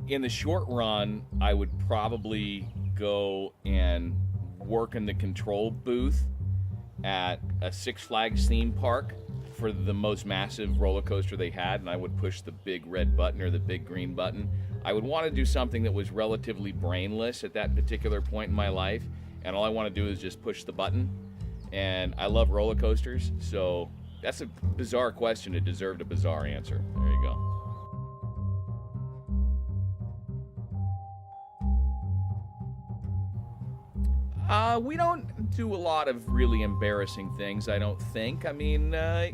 In the short run, I would probably go and work in the control booth at a Six Flags theme park for the most massive roller coaster they had, and I would push the big red button or the big green button. I would want to do something that was relatively brainless at that particular point in my life, and all I want to do is just push the button. And I love roller coasters, so that's a bizarre question. It deserved a bizarre answer. There you go. We don't do a lot of really embarrassing things, I don't think. I mean, I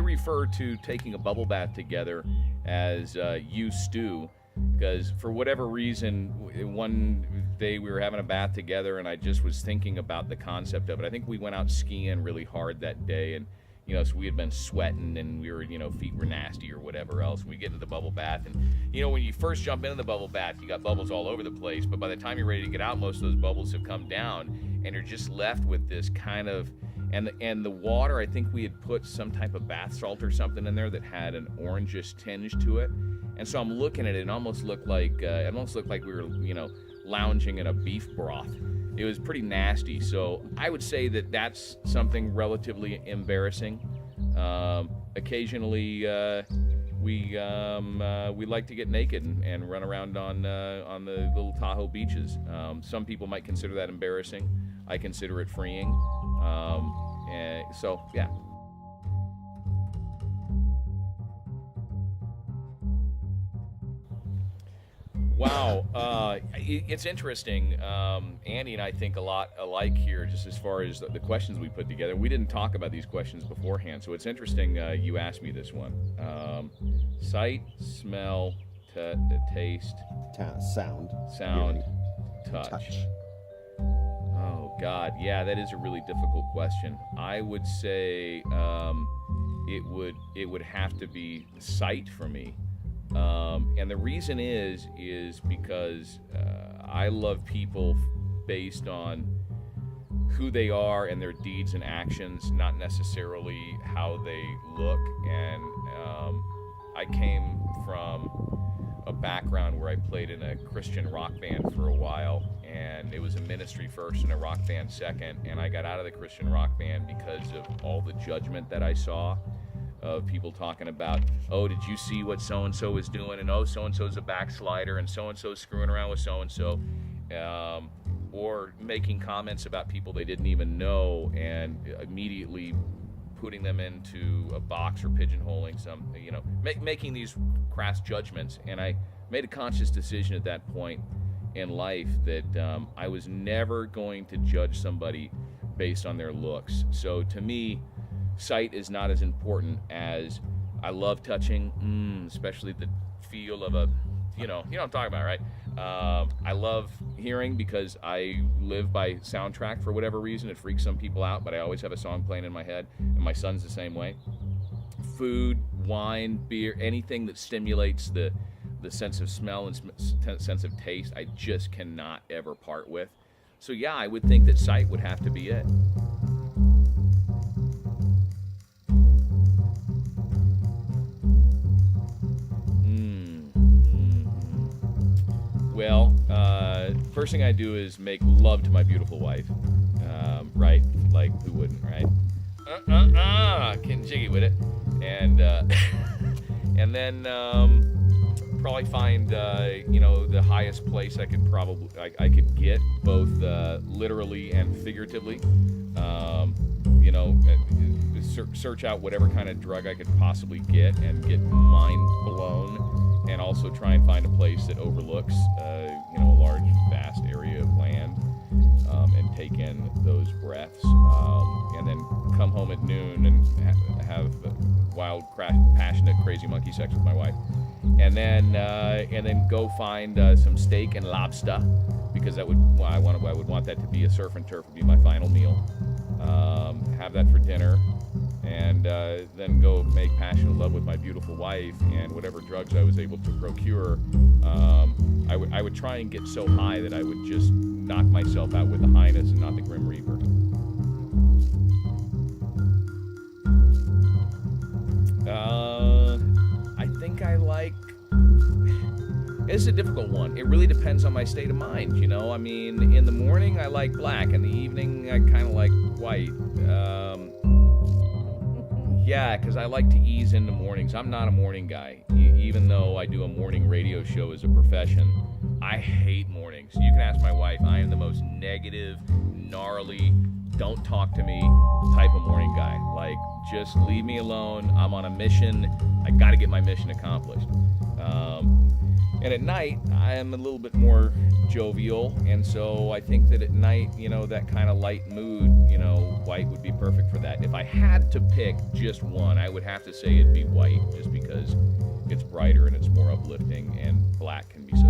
refer to taking a bubble bath together as you stew, because for whatever reason, one day we were having a bath together and I just was thinking about the concept of it. I think we went out skiing really hard that day, and so we had been sweating and we were, feet were nasty or whatever else. We get into the bubble bath, and when you first jump into the bubble bath, you got bubbles all over the place, but by the time you're ready to get out, most of those bubbles have come down, and you're just left with this kind of, and the water, I think we had put some type of bath salt or something in there that had an orangish tinge to it. And so I'm looking at it, and it almost looked like we were, lounging in a beef broth. It was pretty nasty. So I would say that that's something relatively embarrassing. Occasionally, we like to get naked and run around on the little Tahoe beaches. Some people might consider that embarrassing. I consider it freeing. So yeah. Wow, it's interesting. Andy and I think a lot alike here, just as far as the questions we put together. We didn't talk about these questions beforehand, so it's interesting you asked me this one. Sight, smell, taste, sound, hearing, touch. Oh God, yeah, that is a really difficult question. I would say it would have to be sight for me. And the reason is because I love people based on who they are and their deeds and actions, not necessarily how they look. And I came from a background where I played in a Christian rock band for a while, and it was a ministry first and a rock band second, and I got out of the Christian rock band because of all the judgment that I saw of people talking about, oh, did you see what so-and-so is doing, and oh, so-and-so's a backslider, and so-and-so's screwing around with so-and-so, or making comments about people they didn't even know and immediately putting them into a box or pigeonholing some, making these crass judgments. And I made a conscious decision at that point in life that I was never going to judge somebody based on their looks. So to me, sight is not as important as I love touching, especially the feel of a, you know what I'm talking about, right? I love hearing because I live by soundtrack for whatever reason. It freaks some people out, but I always have a song playing in my head, and my son's the same way. Food, wine, beer, anything that stimulates the sense of smell and sense of taste, I just cannot ever part with. So yeah, I would think that sight would have to be it. Well, first thing I do is make love to my beautiful wife, right? Like, who wouldn't, right? Getting jiggy with it, and and then probably find the highest place I could get, both literally and figuratively. Search out whatever kind of drug I could possibly get and get mind blown, and also try and find a place that overlooks a large vast area of land, and take in those breaths, and then come home at noon and have wild, passionate, crazy monkey sex with my wife, and then go find some steak and lobster, because I would want that to be a surf and turf, would be my final meal. Have that for dinner, and then go make passionate love with my beautiful wife, and whatever drugs I was able to procure, I would try and get so high that I would just knock myself out with the highness and not the Grim Reaper. This is a difficult one. It really depends on my state of mind, you know? I mean, in the morning, I like black. In the evening, I kind of like white. Yeah, because I like to ease into mornings. I'm not a morning guy, even though I do a morning radio show as a profession. I hate mornings. You can ask my wife. I am the most negative, gnarly, don't talk to me type of morning guy. Like, just leave me alone. I'm on a mission. I got to get my mission accomplished. And at night, I am a little bit more jovial, and so I think that at night, you know, that kind of light mood, you know, white would be perfect for that. If I had to pick just one, I would have to say it'd be white, just because it's brighter and it's more uplifting, and black can be so